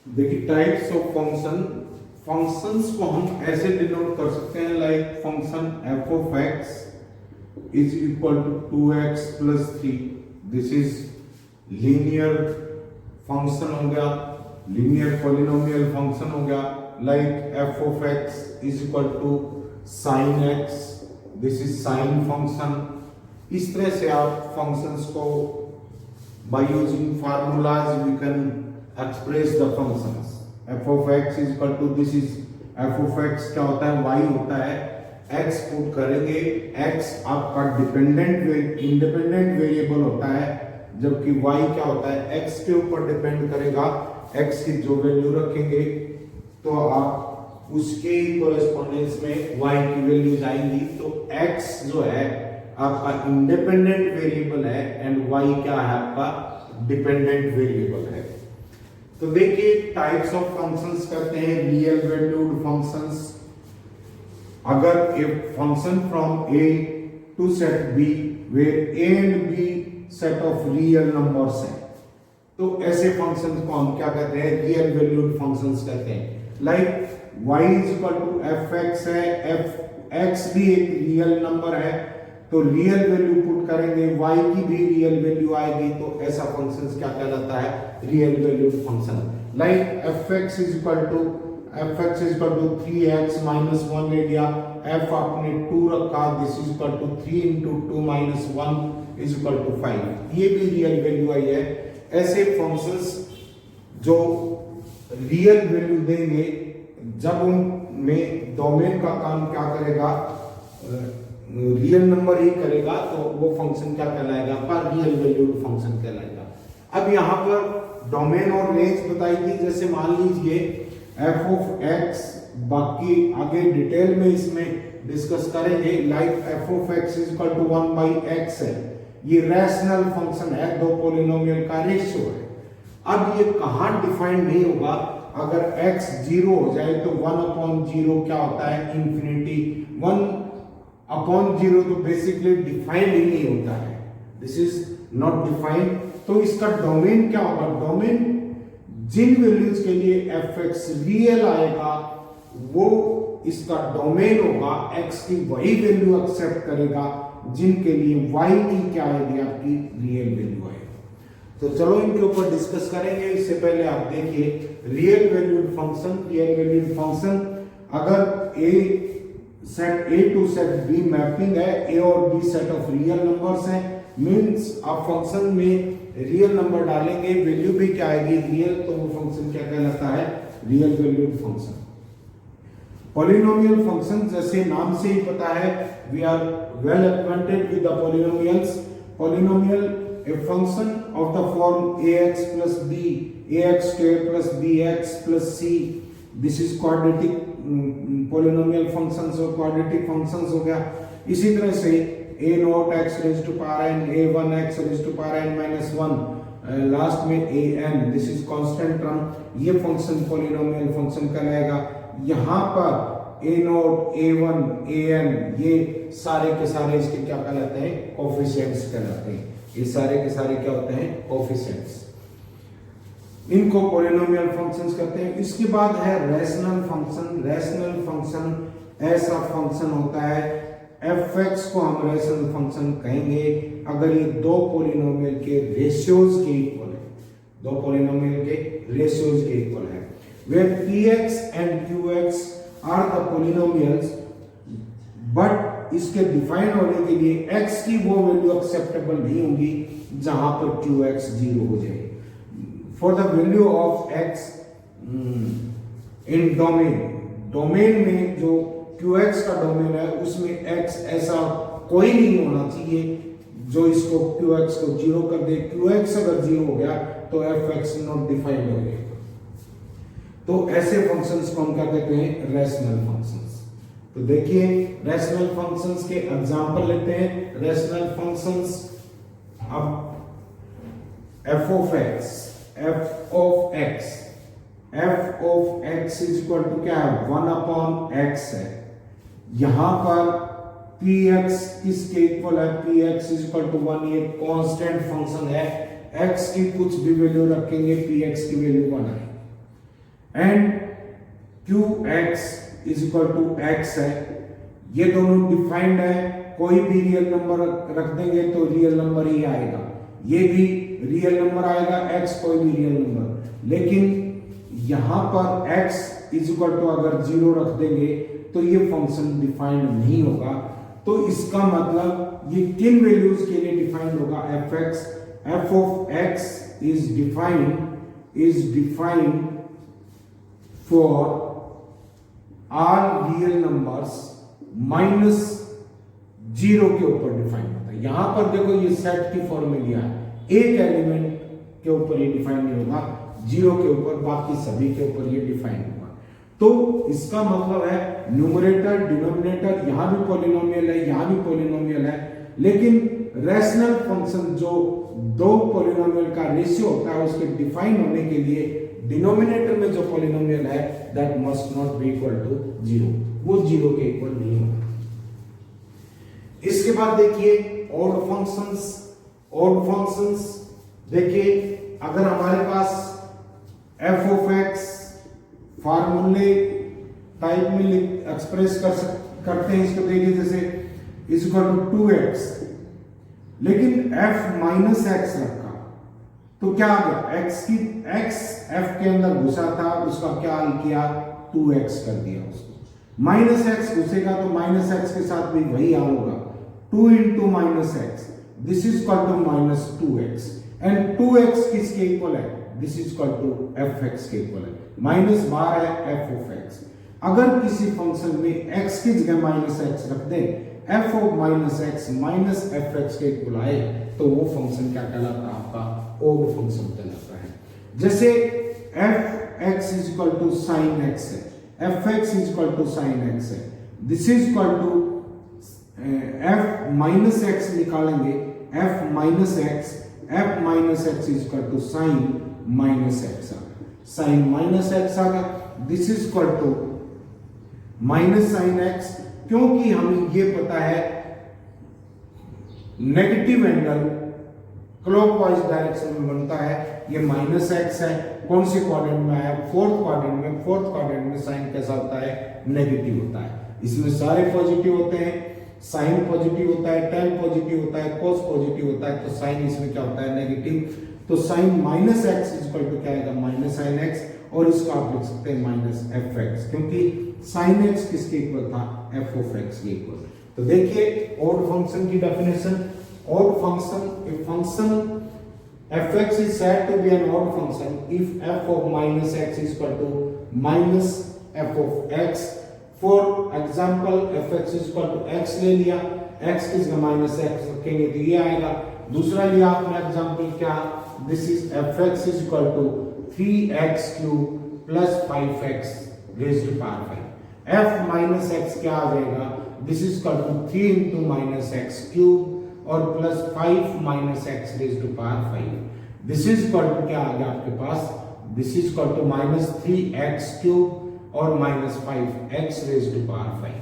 देखिए types of functions को हम ऐसे डिनोट कर सकते हैं like function f of x is equal to 2x plus 3। This is linear function हो गया, लीनियर पॉलिनोमियल फंक्शन हो गया। Like f of x is equal to sine x, this is sine function. इस तरह से आप फंक्शंस को by using formulas we can express the functions. F of x is equal to, this is f of x क्या होता है, y होता है। एक्स पुट करेंगे, एक्स आपका इंडिपेंडेंट वेरिएबल होता है, जबकि वाई क्या होता है, एक्स के ऊपर डिपेंड करेगा। एक्स की जो वैल्यू रखेंगे तो आप उसके कोरेस्पोंडेंस में वाई की वैल्यूज आएंगी। तो एक्स जो है आपका इंडिपेंडेंट वेरिएबल है एंड वाई क्या है, आपका डिपेंडेंट वेरिएबल है। तो देखिए टाइप्स ऑफ फंक्शंस करते हैं रियल वैल्यूड फंक्शंस। अगर a function from A to set B where A and B set of real numbers है, तो ऐसे फंक्शंस को हम क्या कहते हैं, रियल वैल्यूड फंक्शंस कहते हैं। Like y is equal to f x है, एफ एक्स भी एक रियल नंबर है, तो रियल वैल्यू पुट करेंगे, y की भी रियल वैल्यू आएगी, तो ऐसा फंक्शन क्या कहलाता है, real valued function. Like f x is equal to 3x minus 1 ले लिया, f आपने 2 रखा, this is equal to 3 into 2 minus 1 is equal to 5, ये भी रियल वैल्यू आई है। ऐसे फंक्शंस जो रियल वैल्यू देंगे, जब उनमें डोमेन का काम क्या करेगा, रियल नंबर ही करेगा, तो वो फंक्शन क्या कहलाएगा, पर रियल वैल्यूड फंक्शन कहलाएगा। अब यहाँ पर डोमेन और रेंज बताई थी, जैसे मान लीजिए एफ ऑफ एक्स, बाकी आगे डिटेल में इसमें डिस्कस करेंगे। Like f of x is equal to 1 by x है, ये रैशनल फंक्शन है, दो पॉलिनोमियल का रेशियो है। अब ये कहाँ डिफाइंड नहीं होगा, अगर x 0 हो जाए तो 1/0 क्या होता है, इंफिनिटी। 1/0 तो बेसिकली डिफाइंड ही नहीं होता है, दिस इज नॉट डिफाइंड। तो इसका डोमेन क्या होगा, डोमेन जिन वैल्यूज के लिए एफ एक्स रियल आएगा वो इसका डोमेन होगा, x की वही वैल्यू एक्सेप्ट करेगा जिनके लिए y की क्या आएगी, आपकी रियल वैल्यू आएगी। तो चलो इनके ऊपर डिस्कस करेंगे। इससे पहले आप देखिए real valued function. Real valued function, अगर set A to set B mapping है, A और B set of real numbers हैं, मींस आप फंक्शन में रियल नंबर डालेंगे, वैल्यू भी क्या आएगी, रियल, तो वो फंक्शन क्या कहलाता है, real valued function. Polynomial function, जैसे नाम से ही पता है, we are well acquainted with the polynomials. Polynomial a function of the form ax plus b, ax square plus bx plus c, this is quadratic polynomial functions और quadratic functions हो गया। इसी तरह से a naught x raised to power n, a1 x raised to power n minus 1, last में an, this is constant term, ये function polynomial function कहलाएगा। यहाँ पर a naught, a1, an, ये सारे के सारे इसके क्या कहलाते हैं, कोफिशिएंट्स कहलाते हैं। ये सारे के सारे क्या होते हैं, कोफिशिएंट्स, इनको पॉलिनोमियल फंक्शंस कहते हैं। इसके बाद है रैशनल फंक्शन। रैशनल फंक्शन ऐसा फंक्शन होता है, एफ एक्स को हम रैशनल फंक्शन कहेंगे अगर ये दो पॉलिनोमियल के रेशियोज के इक्वल है, दो पॉलिनोमियल के रेशियोज के इक्वल है। Where p x and q x are the polynomials, but इसके डिफाइन होने के लिए x की वो वैल्यू एक्सेप्टेबल नहीं होगी जहां पर qx 0 हो जाए। For the value of x in domain, domain में जो qx का डोमेन है उसमें x ऐसा कोई नहीं होना चाहिए जो इसको qx को 0 कर दे। qx अगर 0 हो गया तो fx नॉट डिफाइंड हो गया। तो ऐसे फंक्शंस को हम क्या कहते हैं, रैशनल फंक्शंस। तो देखिए रैशनल फंक्शंस के एग्जांपल लेते हैं। रैशनल फंक्शंस, अब f of x is equal to क्या है, 1/x है। यहां पर px किसके इक्वल है, px इज इक्वल टू 1, ये कांस्टेंट फंक्शन है, x की कुछ भी वैल्यू रखेंगे px की वैल्यू 1 है। And q x is equal to x है, ये दोनों डिफाइंड है, कोई भी रियल नंबर रख देंगे तो रियल नंबर ही आएगा, ये भी रियल नंबर आएगा, एक्स कोई भी रियल नंबर। लेकिन यहां पर एक्स इज इक्वल टू अगर 0 रख देंगे तो ये फंक्शन डिफाइंड नहीं होगा। तो इसका मतलब ये किन वैल्यूज के लिए डिफाइंड होगा, F of x is defined for all real numbers minus 0 के ऊपर डिफाइन होता है। यहां पर देखो ये सेट की फॉर्मूला है, एक एलिमेंट के ऊपर ये डिफाइन नहीं होगा, 0 के ऊपर, बाकी सभी के ऊपर ये डिफाइन होगा। तो इसका मतलब है न्यूमरेटर डिनोमिनेटर यहां भी पॉलिनोमियल है, यहां भी पॉलिनोमियल है, लेकिन रैशनल फंक्शन जो दो पॉलिनोमियल का रेशियो होता है उसके डिफाइन होने के लिए डिनोमिनेटर में जो पॉलिनोमियल है that must not be equal to 0, वो 0 के इक्वल नहीं होगा। इसके बाद देखिए ऑड फंक्शंस देखिए, अगर हमारे पास एफ ऑफ एक्स फार्मूले टाइप में एक्सप्रेस करते हैं इसको, देखिए जैसे इज इक्वल टू 2x, लेकिन f माइनस एक्स रखा तो क्या आ गया, x f के अंदर घुसा था, उसका क्या हल किया, 2x कर दिया उसको। माइनस एक्स घुसेगा तो माइनस एक्स के साथ भी वही हल होगा, 2 into minus x, this is equal to minus 2x, and 2x किसके इक्वल है, this is equal to fx के इक्वल है, माइनस बार है f ऑफ x। अगर किसी फंक्शन में x की जगह माइनस एक्स रख दें, f of minus x minus fx के इक्वल आए तो वो फंक्शन क्या कहलाता है, आपका ऑड फंक्शन कहलाता है। जैसे fx is equal to sine x है, fx is equal to sine x है, this is equal to f minus x निकालेंगे, f minus x is equal to sine minus x आ गया, साइन माइनस एक्स आ गया, this is equal to minus sine x, क्योंकि हमें ये पता है नेगेटिव एंगल क्लॉकवाइज डायरेक्शन में बनता है, ये माइनस एक्स है, कौन सी क्वाड्रेंट में आया, फोर्थ क्वाड्रेंट में साइन कैसा होता है, नेगेटिव होता है। इसमें सारे पॉजिटिव होते हैं, साइन पॉजिटिव होता है, टेन पॉजिटिव होता है, कोस पॉजिटिव होता है, तो साइन इसमें क्या होता है, नेगेटिव। तो sine minus x is equal to क्या आएगा, माइनस साइन एक्स, और इसको आप लिख सकते हैं माइनस एफ एक्स, क्योंकि साइन एक्स किसके इक्वल था, एफ ऑफ एक्स के इक्वल। तो देखिए ऑड फंक्शन की definition, odd function, a function fx is said to be an odd function if f of minus x is equal to minus f of x. For example, fx is equal to x ले लिया, x की जगह minus x रखेंगे तो ये आएगा। दूसरा लिया आपने एग्जांपल क्या, this is fx is equal to 3x cube plus 5x raised to power 5. f minus x क्या आ जाएगा, this is equal to 3 into minus x cube और plus 5 minus x raise to power 5, this is equal to क्या आ गया आपके पास, this is equal to minus 3x cube और minus 5x raise to power 5,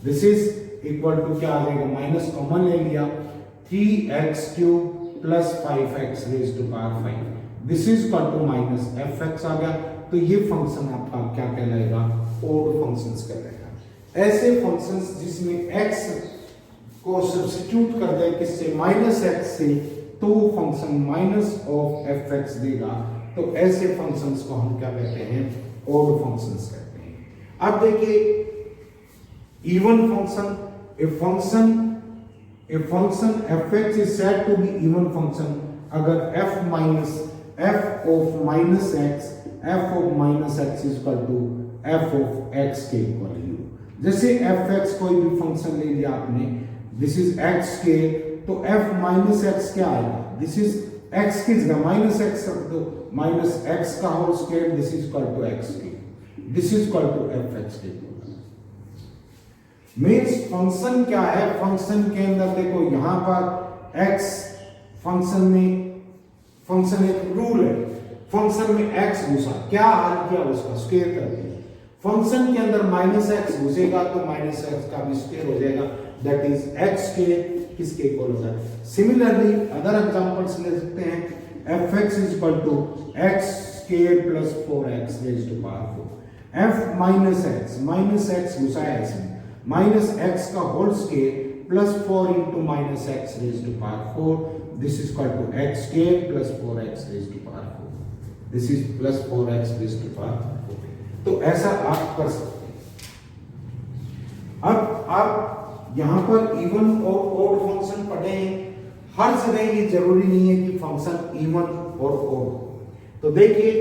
this is equal to क्या आ जाएगा, माइनस कॉमन ले लिया, 3x cube plus 5x raise to power 5, this is equal to minus fx आ गया। तो ये फंक्शन आपका क्या कहलाएगा, ऑड फंक्शंस कहलाएगा। ऐसे फंक्शंस जिसमें x को सब्स्टिट्यूट कर दे किससे, माइनस एक्स से, तो वो function minus of F x देगा। तो ऐसे फंक्शंस को हम क्या कहते हैं, ऑड फंक्शंस कहते हैं। अब देखिए even function, a function f x is said to be even function अगर f of minus x is equal to f of x के इक्वल। जैसे एफ एक्स कोई भी फंक्शन ले लिया आपने, दिस इज एक्स के, तो f माइनस एक्स क्या आएगा, दिस इज x की जगह माइनस एक्स रख दो, माइनस एक्स का whole square, this is equal to x के, this is equal to f x के। मीन्स फंक्शन क्या है, फंक्शन के अंदर देखो यहां पर x फंक्शन एक रूल है, फंक्शन में x घुसा, क्या हल किया उसका, स्क्वायर कर दिया। फंक्शन के अंदर माइनस एक्स घुसेगा तो माइनस एक्स का भी स्क्वायर हो जाएगा, दैट इज x के किसके इक्वल होता है। सिमिलरली अदर एग्जांपल्स ले सकते हैं, fx is equal to x square plus 4x raise to power 4, f minus x घुसा है इसमें, माइनस x का whole square plus 4 into minus x raise to power 4, this is equal to x square plus 4x raise to power 4, this is plus 4x raise to power 4। तो ऐसा आप कर सकते हैं। अब आप यहां पर इवन और ऑड फंक्शन पढ़े हैं, हर जगह ये जरूरी नहीं है कि फंक्शन इवन और ऑड हो। तो देखिए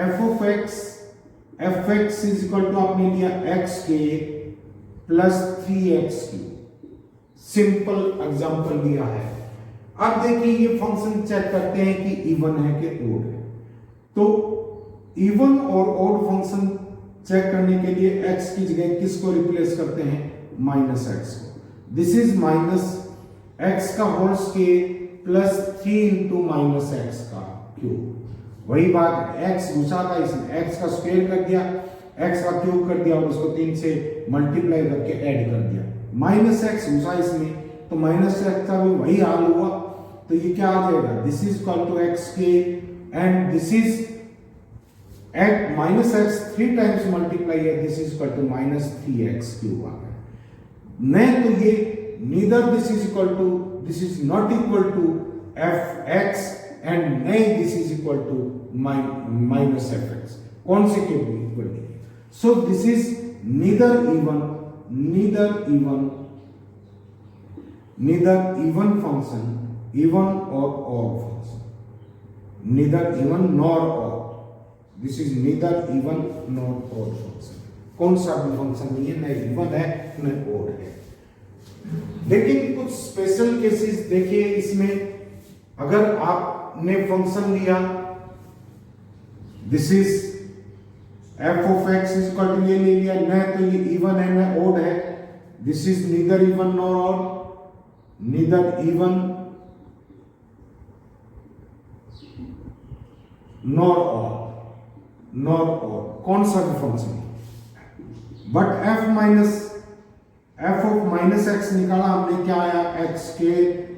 fx इज इक्वल टू आपने लिया x के plus 3x cube, simple example दिया है। अब देखिए ये फंक्शन चेक करते हैं कि इवन है कि ओड है। तो इवन और ओड फंक्शन चेक करने के लिए x की जगह किसको रिप्लेस करते हैं, माइनस x को। दिस इज माइनस x का whole square plus 3 into minus x का क्यूब। वही बात, x घुसा था इसमें, x का स्क्वायर कर दिया, x का क्यूब कर दिया और उसको 3 से मल्टीप्लाई करके ऐड कर दिया। माइनस एक्स घुसा इसमें, तो माइनस एक्स का भी वही हाल हुआ। तो ये क्या आ जाएगा, this is equal to x के and this is at minus x 3 times multiply है, this is equal to minus 3x cube आ गया। नहीं तो ये neither this is equal to, this is not equal to fx and नहीं this is equal to minus fx, कौन से के इक्वल नहीं है। So this is neither even function, even or odd function, neither even nor odd, this is neither even nor odd function, कौन सा भी function नहीं है, न इवन है न ओड है। लेकिन कुछ स्पेशल केसेस देखिए इसमें, अगर आपने फंक्शन लिया this is f of x is equal to ये ले लिया, न तो ये इवन है न ओड है, this is neither even nor odd, neither even nor odd, कौन सा भी function. But f of minus x निकाला हमने, क्या आया, x के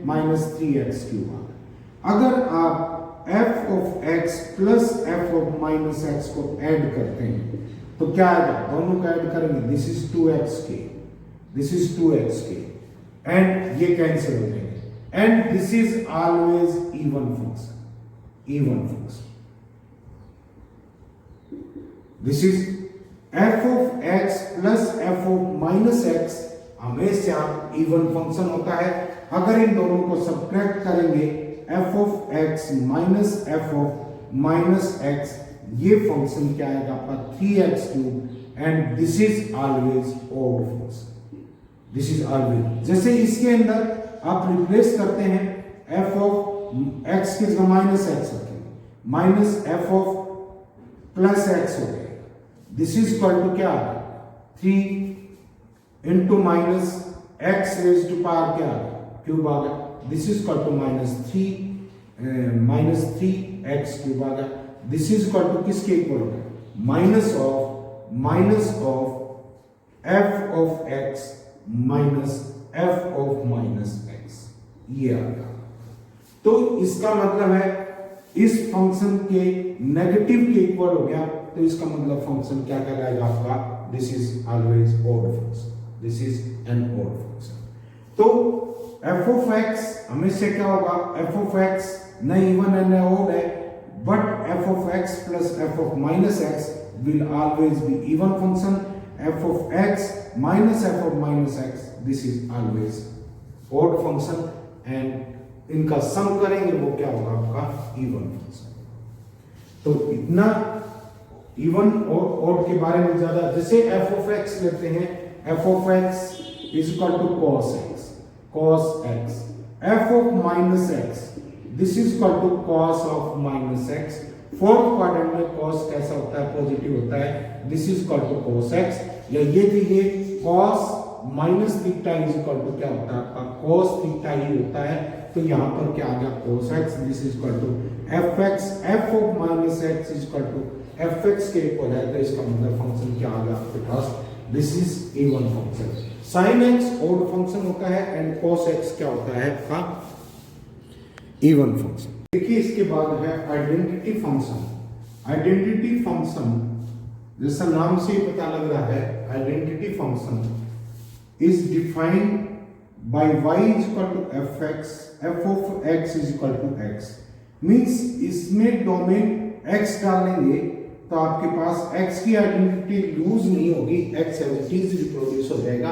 माइनस 3x क्यूब आ गया। अगर आप f of x plus f of minus x को ऐड करते हैं तो क्या आएगा, दोनों का ऐड करेंगे, दिस इज 2x के, दिस इज 2x के एंड ये कैंसिल हो जाएंगे and this is always even function, this is f of x plus f of minus x हमेशा इवन फंक्शन होता है। अगर इन दोनों को सब्ट्रैक्ट करेंगे f of x minus f of minus x, ये फंक्शन क्या आएगा आपका 3x cube and this is always odd function, this is always. जैसे इसके अंदर आप रिप्लेस करते हैं f ऑफ x की जगह माइनस x रखेंगे, minus f of plus x हो गया, दिस इज इक्वल टू क्या, 3 into minus x raise to power क्या क्यूब आ गया, this is equal to minus 3x cube आ गया, दिस इज इक्वल टू किसके इक्वल होगा, minus of f of x minus f of minus x, ये आ गया। तो इसका मतलब है इस फंक्शन के नेगेटिव के इक्वल हो गया, तो इसका मतलब फंक्शन क्या कहलाएगा आपका, this is always odd function, this is an odd function. तो f ऑफ x हमेशा क्या होगा, f ऑफ x न इवन है न ऑड है, but f of x plus f of minus x will always be even function, f of x minus f of minus x, this is always odd function and इनका सम करेंगे वो क्या होगा आपका इवन फंक्शन। तो इतना even और odd के बारे में ज्यादा, जैसे f of x लेते हैं, f of x is equal to cos x, f of minus x this is equal to cos of minus x, fourth quadrant में cos कैसा होता है, पॉजिटिव होता है, this is equal to cos x, या ये देखिए cos minus theta is equal to क्या होता है आपका cos थीटा ही होता है, तो यहाँ पर क्या आ गया cos x, this is equal to fx, f of minus x is equal to fx के इक्वल है, तो इसका मतलब फंक्शन क्या आ गया आपके पास, this is even function. sin x odd function होता है एंड cos x क्या होता है आपका इवन फंक्शन। देखिए इसके बाद है आइडेंटिटी फंक्शन। आइडेंटिटी फंक्शन, जैसा नाम से ही पता लग रहा है, identity function is defined by y is equal to fx, f of x is equal to x। Means इसमें डोमेन x डालेंगे तो आपके पास x की आइडेंटिटी लूज नहीं होगी, x as it is reproduce हो जाएगा,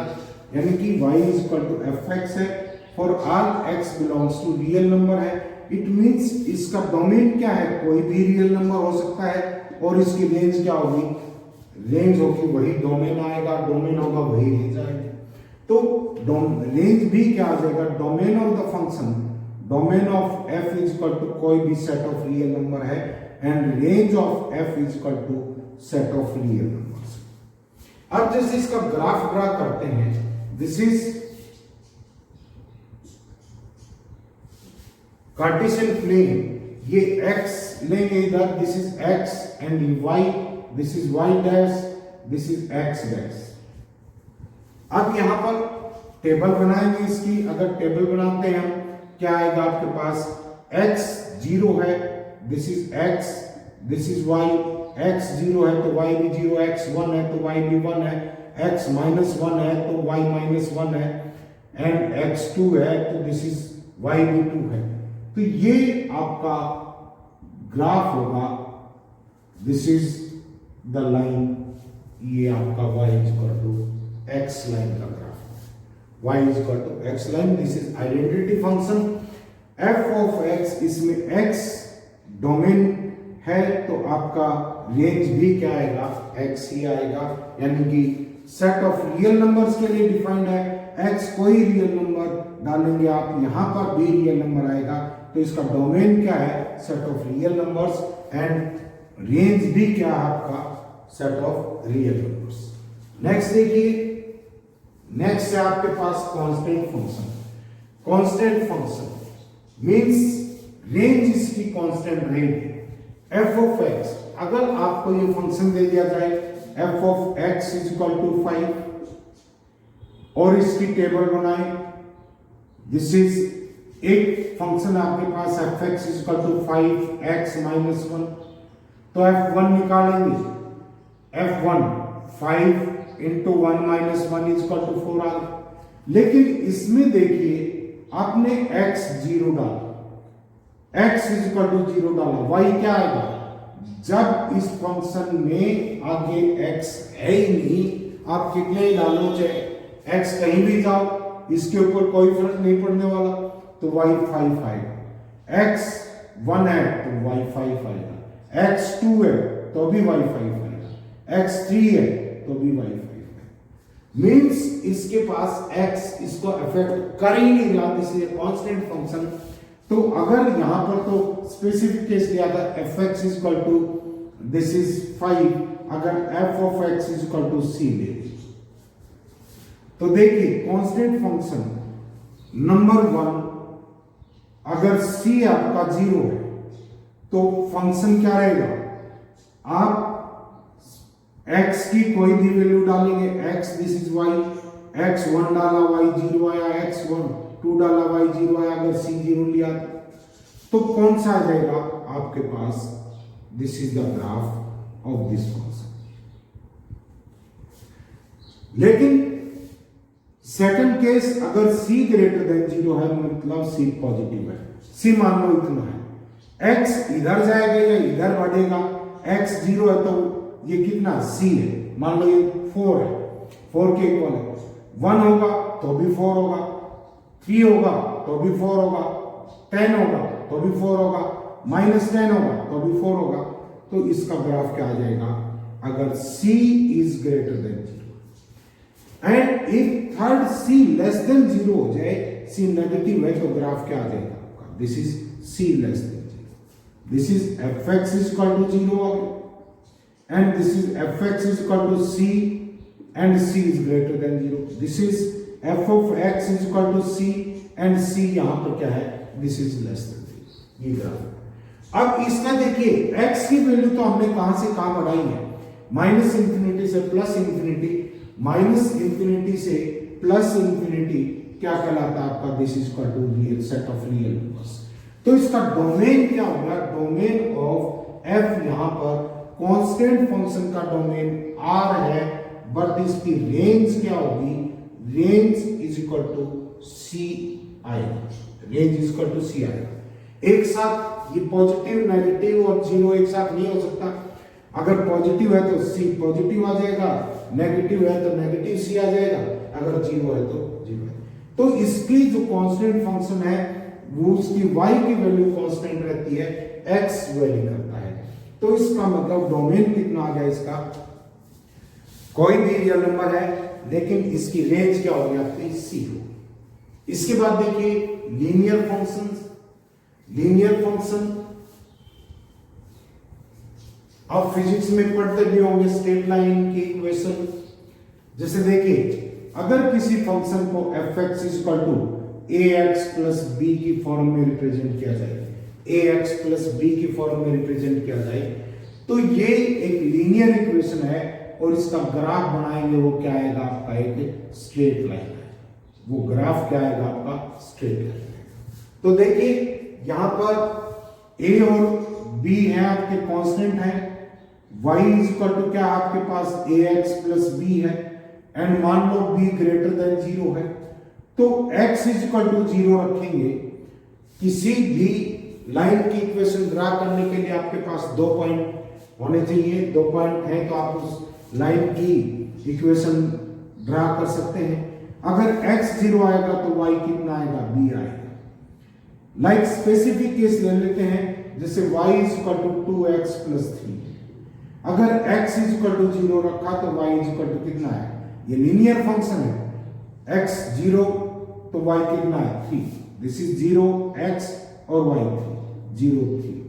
यानी कि y is equal to fx है। For all x belongs to real number है, इट मीन्स इसका डोमेन क्या है, कोई भी रियल नंबर हो सकता है, और इसकी रेंज क्या होगी, रेंज होगी वही डोमेन आएगा, डोमेन होगा वही रेंज आएगी। तो रेंज भी क्या आ जाएगा, domain of the function, domain of f is equal to कोई भी सेट ऑफ रियल नंबर है, and range of f is equal to set of real numbers. अब जैसे इसका ग्राफ ड्रा करते हैं, दिस इज कार्टेशियन प्लेन, ये x लेंगे इधर, this is x and y, this is y dash, this is x dash. अब यहां पर टेबल बनाएंगे इसकी, अगर टेबल बनाते हैं हम, क्या आएगा आपके पास, x 0 है, this is x, this is y, x 0 है तो y भी 0, x 1 है तो y भी 1 है, x माइनस 1 है तो y माइनस 1 है, एंड x 2 है तो दिस इज y भी 2 है। तो ये आपका ग्राफ होगा, दिस इज द लाइन, ये आपका y is equal to x line का graph, y is equal to x line, this is identity function f of x, इसमें x डोमेन है तो आपका रेंज भी क्या आएगा, x ही आएगा, यानी कि सेट ऑफ रियल नंबर्स के लिए डिफाइंड है, x कोई रियल नंबर डालेंगे आप, यहां पर भी रियल नंबर आएगा, तो इसका डोमेन क्या है, set of real numbers, and range भी क्या है आपका, set of real numbers. Next देखिए, नेक्स्ट है आपके पास constant function. Constant function means range इसकी कांस्टेंट रहेगी, f ऑफ x, अगर आपको ये फंक्शन दे दिया जाए f of x is equal to 5 और इसकी टेबल बनाए, दिस इज एक फंक्शन आपके पास fx is equal to 5x minus 1, तो f1 निकालेंगे, f1 5 into 1 minus 1 is equal to 4 आ गया। लेकिन इसमें देखिए आपने x 0 डाला, x इज इक्वल टू 0 डाला, y क्या आएगा, जब इस फंक्शन में आगे x है ही नहीं, आप कितने ही डालो, चाहे x कहीं भी जाओ, इसके ऊपर कोई फर्क नहीं पड़ने वाला, तो y 5 आएगा, x 1 है तो y 5 आएगा, x 2 है तो भी y 5 आएगा, x 3 है तो भी y 5 आएगा। मींस इसके पास x इसको अफेक्ट कर ही नहीं रहा, इसलिए कांस्टेंट फंक्शन। तो अगर यहां पर तो स्पेसिफिक केस लिया था fx is equal to this is 5, अगर f of x is equal to c ले ली, तो देखिए कांस्टेंट फंक्शन नंबर 1, अगर c आपका 0 है तो फंक्शन क्या रहेगा, आप x की कोई भी वैल्यू डालेंगे, x this is y, x 1 डाला y 0 आया, x 1 2 डाला y 0 आया, अगर c 0 लिया तो कौन सा आ जाएगा आपके पास, this is the graph of this function. लेकिन सेकंड केस, अगर c ग्रेटर देन 0 है, मतलब c पॉजिटिव है, c मान लो इतना है, x इधर जाएगा या इधर बढ़ेगा, x 0 है तो ये कितना c है, मान लो ये 4 है, 4 के इक्वल है, 1 होगा तो भी 4 होगा, 3 होगा तो भी 4 होगा, 10 होगा तो भी 4 होगा, -10 होगा तो भी 4 होगा, तो इसका ग्राफ क्या आ जाएगा, अगर c is greater than 0 and if third c less than 0 हो जाए, c नेगेटिव है, तो ग्राफ क्या आ जाएगा आपका, this is c less than 0, this is fx is equal to 0 हो गया, and this is fx is equal to c and c is greater than 0, this is f of x is equal to c and c यहां पर क्या है, this is less than 0, ये graph. अब इसका देखिए x की वैल्यू तो हमने कहां से कहां बढ़ाई है, माइनस इंफिनिटी से प्लस इंफिनिटी, माइनस इंफिनिटी से प्लस इंफिनिटी क्या कहलाता है आपका, this is equal to real set of real numbers. तो इसका डोमेन क्या होगा, डोमेन ऑफ f यहां पर कांस्टेंट फंक्शन का डोमेन R है, बट इसकी रेंज क्या होगी, range is equal to C आएगा, range is equal to C आएगा। एक साथ ये पॉजिटिव नेगेटिव और जीरो एक साथ नहीं हो सकता, अगर पॉजिटिव है तो C पॉजिटिव आ जाएगा, नेगेटिव है तो नेगेटिव C आ जाएगा, अगर जीरो है तो जीरो है। तो इसकी जो कांस्टेंट फंक्शन है वो उसकी y की वैल्यू कांस्टेंट रहती है, x वेरी करता है। तो इसका मतलब डोमेन कितना आ गया इसका, कोई भी रियल नंबर है लेकिन इसकी रेंज क्या होगी आपकी, C हो। इसके बाद देखिए लीनियर फंक्शंस, लीनियर फंक्शन आप फिजिक्स में पढ़ते भी होंगे, स्ट्रेट लाइन की इक्वेशन। जैसे देखिए अगर किसी फंक्शन को f(x) = ax प्लस बी की फॉर्म में रिप्रेजेंट किया जाए, ax प्लस बी की फॉर्म में रिप्रेजेंट किया जाए, तो ये एक लीनियर इक्वेशन है और इसका ग्राफ बनाएंगे वो क्या आएगा आपका, एक स्ट्रेट लाइन है। वो ग्राफ क्या आएगा आपका, स्ट्रेट लाइन। तो देखिए यहां पर a और b है आपके कांस्टेंट है, y = क्या आपके पास ax प्लस b है, एंड मान लो b ग्रेटर देन 0 है, तो x = 0 रखेंगे। किसी भी लाइन की इक्वेशन ड्रा करने के लिए आपके पास 2 पॉइंट होने चाहिए, 2 पॉइंट है तो आप उस लाइन की इक्वेशन ड्रा कर सकते हैं। अगर x 0 आएगा तो y कितना आएगा, b आएगा। लाइक स्पेसिफिक केस ले लेते हैं, जैसे y = 2x + 3, अगर x = 0 रखा तो y = कितना है, ये लीनियर फंक्शन है, x 0 तो y कितना है, 3, दिस इज 0 x और y 0 3,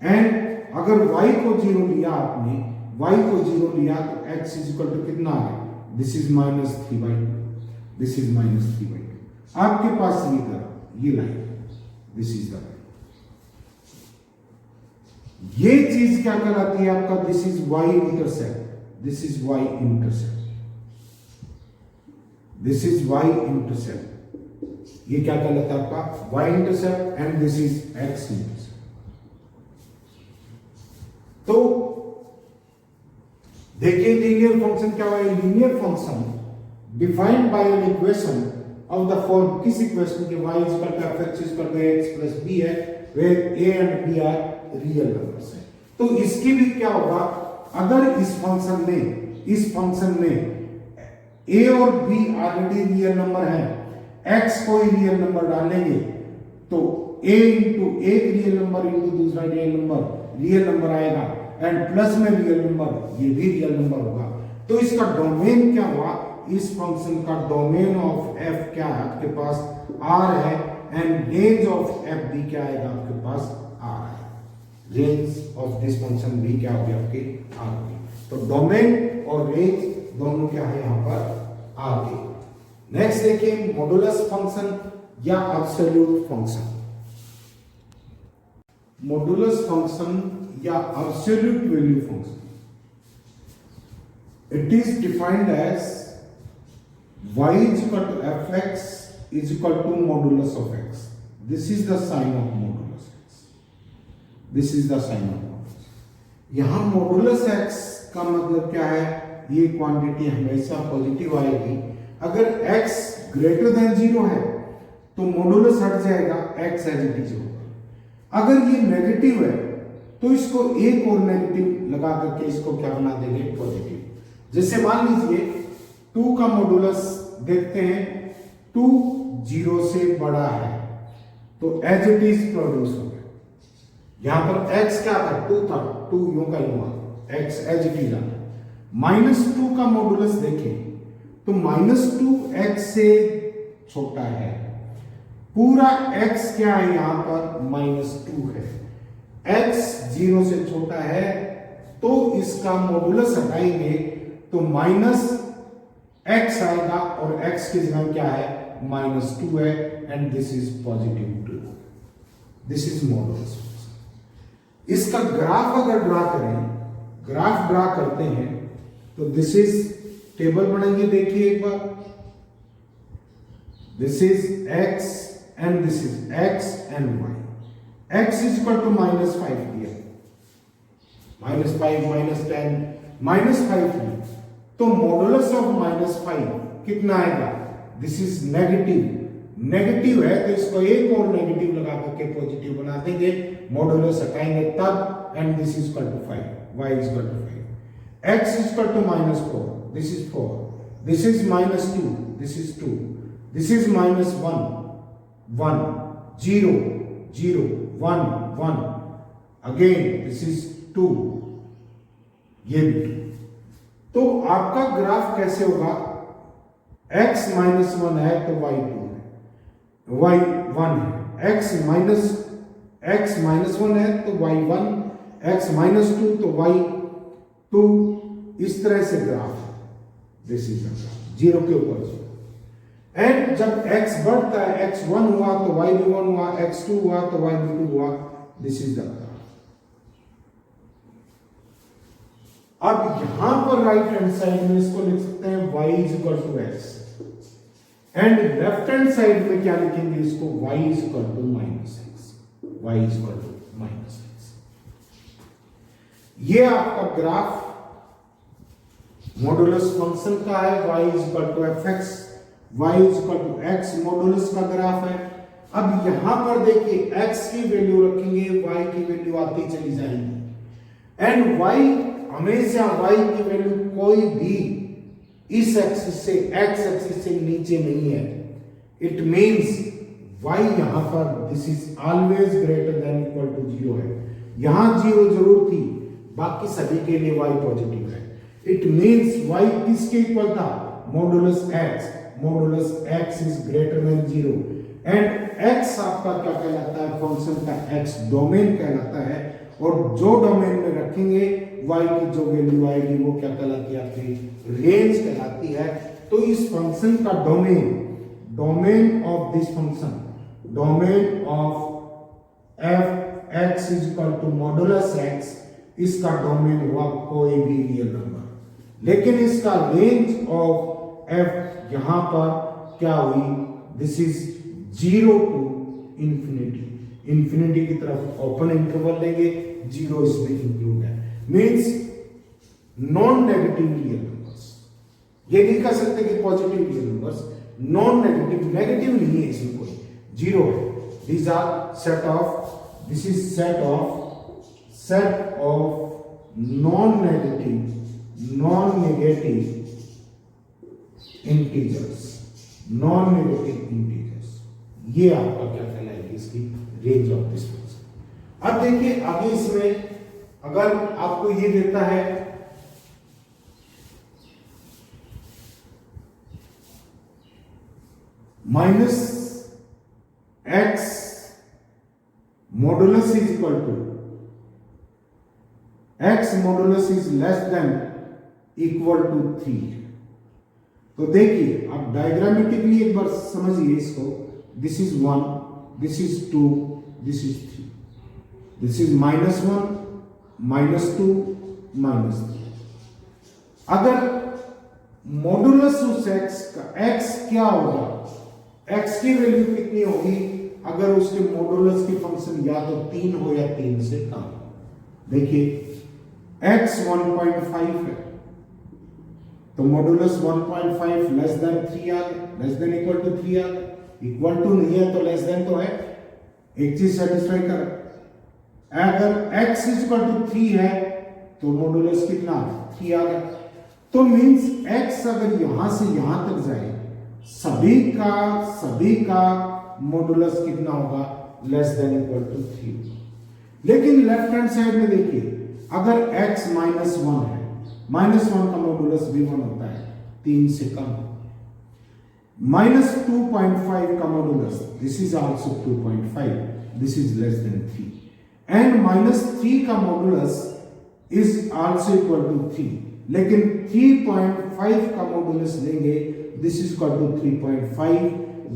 एंड अगर y को 0 लिया आपने, y को 0 लिया तो x कितना है, दिस इज -3/2, दिस इज -3/2। आपके पास ये line, this is the line, ये चीज क्या कहलाती है आपका, this is y intercept, this is y intercept, this is y intercept, ये क्या कहलाता है आपका y intercept, and this is x intercept. तो देखिए लीनियर फंक्शन क्या है, linear function defined by an equation of the form, किस इक्वेशन के y f(x) + b है, where a and b are real numbers है। तो इसकी भी क्या होगा, अगर इस फंक्शन में a और b ऑलरेडी रियल नंबर है, x कोई रियल नंबर डालेंगे तो a इंटू एक रियल नंबर इंटू दूसरा रियल नंबर आएगा, एंड प्लस में रियल नंबर, ये भी रियल नंबर होगा। तो इसका डोमेन क्या हुआ, इस फंक्शन का डोमेन ऑफ f क्या है आपके पास, r है, एंड रेंज ऑफ f भी क्या आएगा आपके पास, r है। रेंज ऑफ दिस फंक्शन भी क्या होगी आपके, r होगी। तो डोमेन और रेंज दोनों क्या है यहां पर, r के। नेक्स्ट देखिए मॉडुलस फंक्शन या एब्सोल्यूट फंक्शन। मॉडुलस फंक्शन या absolute value function, it is defined as y = f(x) = modulus of x. This is the sign of modulus x. This is the sign of modulus. यहां modulus x का मतलब क्या है, ये quantity हमेशा positive आएगी। अगर x ग्रेटर देन 0 है तो मॉडुलस हट जाएगा, x एज इट इज होगा। अगर ये नेगेटिव है तो इसको एक और नेगेटिव लगा करके इसको क्या बना देंगे, पॉजिटिव। जैसे मान लीजिए 2 का मॉडुलस देखते हैं, 2 0 से बड़ा है तो एज इट इज प्रोड्यूस हो गया। यहां पर x क्या था, 2 था, 2 यूं का यूं आ, x एज इट इज आ। -2 का मॉडुलस देखें तो -2 x से छोटा है, पूरा x क्या है यहां पर, -2 है, x 0 से छोटा है, तो इसका मॉडुलस हटाएंगे तो -x आएगा और x की जगह क्या है, -2 है, and this is +2, this is modulus. इसका ग्राफ अगर ड्रा करें, ग्राफ ड्रा करते हैं तो दिस इज टेबल बनाइए, देखिए एक बार, this is x and this is x and y। x = -5 दिया, -5 -10 -5 में, तो मॉडुलस ऑफ -5 कितना आएगा? दिस इज नेगेटिव है, तो इसको एक और नेगेटिव लगा करके पॉजिटिव बना देंगे, मॉडुलस हटाएंगे तब, and this is equal to 5, y is equal to 5, x is equal to -4, this is 4, this is -2, this is 2, this is -1 1 0 0 1 1, again this is 2, ये भी 2। तो आपका ग्राफ कैसे होगा? x -1 है तो y 2 है, y 1 है, x -1 है तो y 1, x -2 तो y 2, इस तरह से ग्राफ है। दिस इज द ग्राफ, 0 के ऊपर 0। एंड जब x बढ़ता है, x 1 हुआ तो y भी 1 हुआ, x 2 हुआ तो y भी 2 हुआ, दिस इज द ग्राफ। अब यहां पर राइट हैंड साइड में इसको लिख सकते हैं y is equal to x, and left hand side में क्या लिखेंगे इसको? y is equal to -x, y is equal to -x। ये आपका ग्राफ मॉडुलस फंक्शन का है, y is equal to fx, y is equal to x modulus का graph है। अब यहां पर देखिए x की वैल्यू रखेंगे, y की वैल्यू आती चली जाएगी, एंड y हमेशा y की वैल्यू कोई भी इस एक्सिस से, x एक्सिस से नीचे नहीं है। इट मींस y यहां पर this is always greater than equal to 0 है। यहां 0 जरूर थी, बाकी सभी के लिए y पॉजिटिव है। इट मींस y किसके इक्वल था? Modulus x is greater than 0, and x आपका क्या कहलाता है? फंक्शन का x डोमेन कहलाता है, और जो डोमेन में रखेंगे y की जो वैल्यू आएगी वो क्या कहलाती है? आपकी रेंज कहलाती है। तो इस फंक्शन का domain of this function, domain of f x is equal to modulus x, इसका डोमेन हुआ कोई भी रियल नंबर, लेकिन इसका रेंज ऑफ f यहां पर क्या हुई? दिस इज 0 टू इंफिनिटी की तरफ ओपन इंटरवल लेंगे, 0 इसमें इंक्लूड है, means non negative real numbers. ये नहीं कह सकते कि positive real numbers, non negative नहीं है इसमें कोई, 0 है। These are set of non-negative integers, ये आपका क्या कहलाएगी? इसकी रेंज ऑफ दिस फंक्शन। अब देखिए आगे इसमें अगर आपको ये देता है -x modulus is equal to x modulus is less than equal to 3, तो देखिए आप डायग्रामेटिकली एक बार समझिए इसको। This is 1, this is 2, this is 3, this is -1 -2 -3। अगर मॉडुलस उस x का, x क्या होगा? x की वैल्यू कितनी होगी अगर उसके मॉडुलस की फंक्शन या तो 3 हो या 3 से कम? देखिए x 1.5 है, तो मॉडुलस 1.5 लेस देन 3 आ गया, लेस देन इक्वल टू 3 आ गया, इक्वल टू नहीं है तो लेस देन तो है, एक चीज सेटिस्फाई कर। अगर x इज इक्वल टू 3 है तो मॉडुलस कितना? 3 आ गया। तो मींस x अगर यहां से यहां तक जाए, सभी का मॉडुलस कितना होगा? Less than equal to 3। लेकिन लेफ्ट हैंड साइड में देखिए, अगर x -1 है, -1 का मॉडुलस भी 1 होता है, 3 से कम। -2.5 का modulus, this is also 2.5, this is less than 3, and -3 का modulus is also equal to 3, लेकिन 3.5 का मॉडुलस लेंगे, दिस इज इक्वल टू 3.5,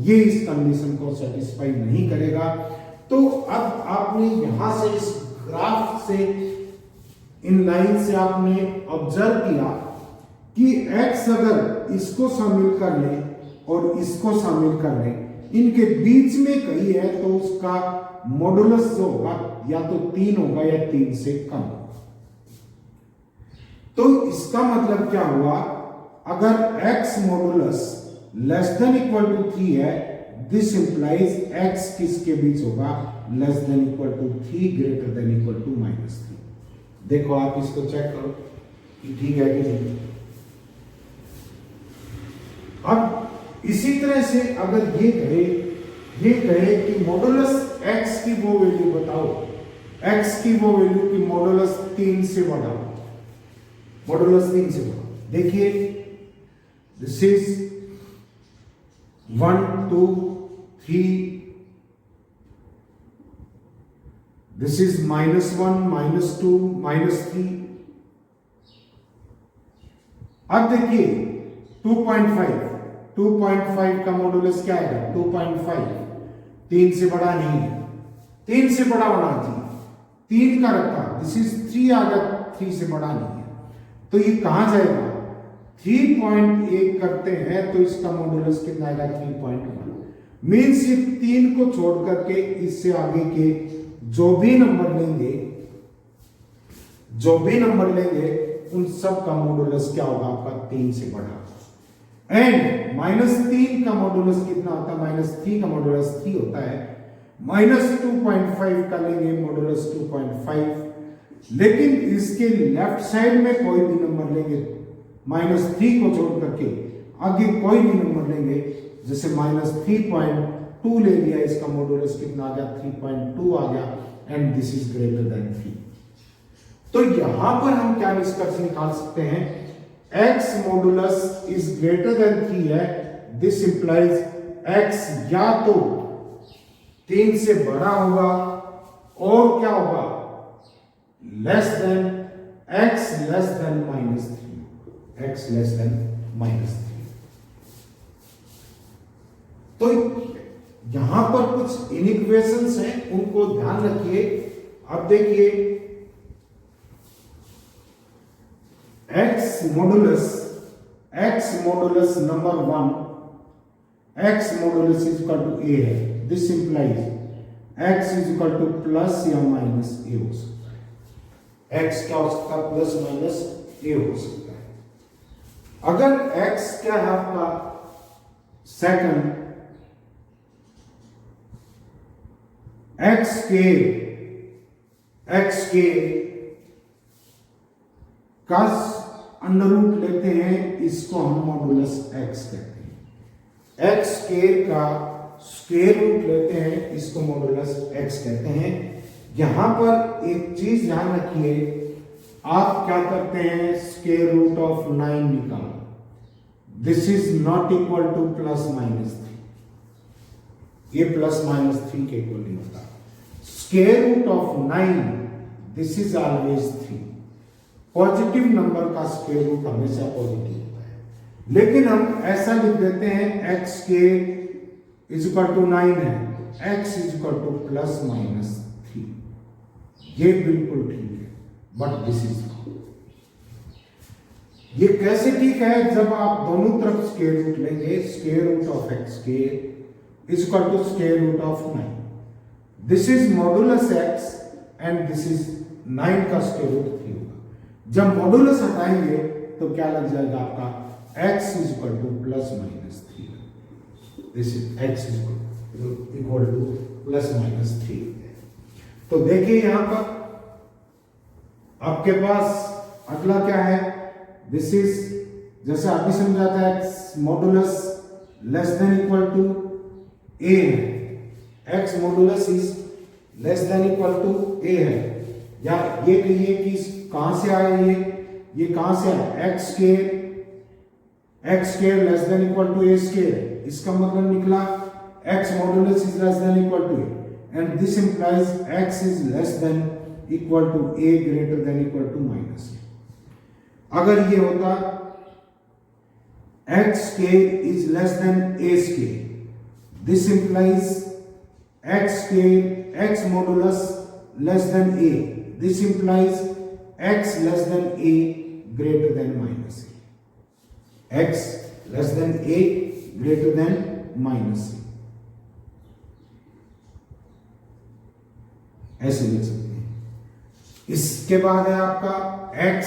ये इस कंडीशन को सेटिस्फाई नहीं करेगा। तो अब आपने यहां से इस ग्राफ से, इन लाइन से आपने ऑब्जर्व किया कि x अगर इसको शामिल कर ले और इसको शामिल कर ले, इनके बीच में कहीं है तो उसका मॉडुलस जो होगा या तो 3 होगा या 3 से कम। तो इसका मतलब क्या हुआ, अगर x modulus less than equal to 3 है, दिस इंप्लाइज x किसके बीच होगा, less than equal to 3 greater than equal to -3। देखो आप इसको चेक करो कि ठीक है कि नहीं। अब इसी तरह से अगर ये कहे कि मॉडुलस x की वो वैल्यू बताओ, x की वो वैल्यू की मॉडुलस 3 से बड़ा, मॉडुलस 3 से बड़ा। देखिए दिस इज 1 2 3, दिस इज -1 -2 -3। अब देखिए 2.5 का मॉडुलस क्या है, 2.5 3 से बड़ा नहीं है, 3 से बड़ा होना चाहिए, 3 का रखा, दिस इज 3 आ गया, 3 से बड़ा नहीं है, तो ये कहां जाएगा, 3.8 करते हैं तो इसका मॉडुलस कितना आएगा, 3.1। मीन्स ये 3 को छोड़ करके इससे आगे के जो भी नंबर लेंगे उन सब का मॉडुलस क्या होगा आपका, 3 से बड़ा। एंड -3 का मॉडुलस कितना होता है, -3 का मॉडुलस 3 होता है। -2.5 का लेंगे मॉडुलस 2.5, लेकिन इसके लेफ्ट साइड में कोई भी नंबर लेंगे, -3 को छोड़ करके आगे कोई भी नंबर लेंगे, जैसे -3.2 ले लिया, इसका मॉडुलस कितना आ गया, 3.2 आ गया, and this is greater than 3। तो यहां पर हम क्या निष्कर्ष निकाल सकते हैं, x modulus is greater than 3 है, दिस इंप्लाइज x या तो 3 से बड़ा होगा और क्या होगा, less then x less than -3, x less than -3। तो यहां पर कुछ इनइक्वेशंस हैं, उनको ध्यान रखिए। अब देखिए x modulus number 1, x modulus is equal to a है, this implies x is equal to plus या माइनस a हो सकता है। x क्या हो सकता है, प्लस माइनस a हो सकता है। अगर x क्या है आपका सेकंड, x के का अंडर रूट लेते हैं, इसको हम मॉडुलस x कहते हैं। x स्क्वायर का स्क्वायर रूट लेते हैं, इसको मॉडुलस x कहते हैं। यहां पर एक चीज ध्यान रखिए, आप क्या करते हैं, स्क्वायर रूट ऑफ 9 निकालो, this is not equal to +-3, ये +-3 के इक्वल नहीं होता। Square root of 9, this is always 3। Positive number का स्क्वायर रूट हमेशा पॉजिटिव होता है, लेकिन हम ऐसा लिख देते हैं x square is equal to 9 है, x इज इक्वल टू +-3, ये बिल्कुल ठीक है, बट दिस इज रॉन्ग। ये कैसे ठीक है, जब आप दोनों तरफ स्क्वायर रूट लेंगे, square root of x square is equal to square root of 9, this is modulus x and this is 9 का स्क्वायर रूट 3 होगा। जब मॉडुलस हटाएंगे तो क्या लग जाएगा आपका, x is equal to +-3, this is x is equal to +-3। तो देखिए यहां पर आपके पास अगला क्या है, दिस इज जैसे अभी समझाता है, modulus less than equal to a है, x modulus is less than equal to a है, या ये कहिए कि कहां से आया, ये कहां से आया, x square less than equal to a square, इसका मतलब निकला x modulus is less than equal to a, and this implies x is less than equal to a greater than equal to -a। अगर ये होता x square is less than a square, this implies x square x modulus less than a, this implies x less than a greater than -a, x less than a greater than -a, ऐसे लिख सकते हैं। इसके बाद है आपका x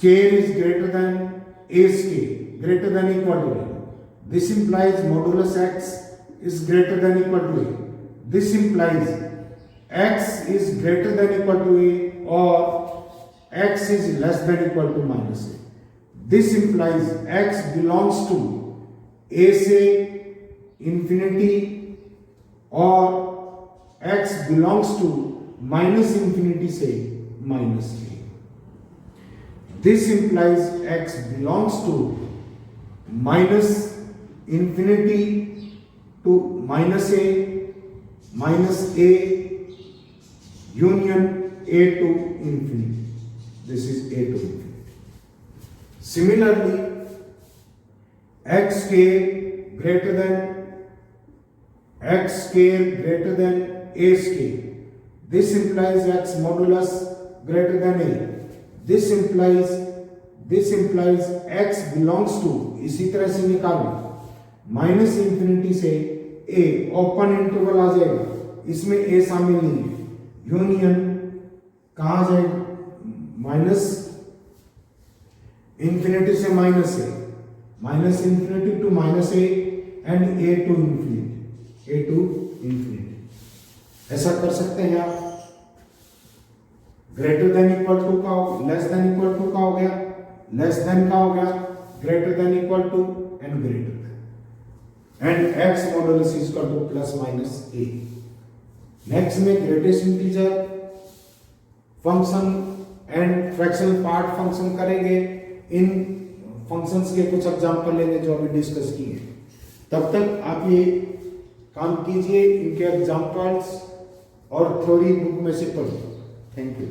square is greater than a square, greater than equal to a. This implies modulus x is greater than equal to a. This implies x is greater than equal to a or x is less than equal to minus a. This implies x belongs to a से infinity or x belongs to minus infinity से minus a. This implies x belongs to minus infinity to minus a union a to infinity. This is a to infinity. Similarly, x square greater than a square. This implies x modulus greater than a. This implies x belongs to, इसी तरह से निकालो, minus infinity से a, open interval आ जाएगा, इसमें a शामिल नहीं है, यूनियन कहाँ जाएगा, माइनस इंफिनिटी से minus a, minus infinity to minus a and a to infinity. ऐसा कर सकते हैं आप. ग्रेटर देन इक्वल टू का, लेस देन इक्वल टू का हो गया, लेस देन का हो गया, greater than equal to and greater than, and x modulus is equal to plus minus a. Next में greatest integer function and fractional part function करेंगे. इन functions के कुछ एग्जांपल लेंगे जो अभी डिस्कस किए. तब तक आप ये काम कीजिए, इनके एग्जांपल्स और थ्योरी बुक में से पढ़िए. Thank you.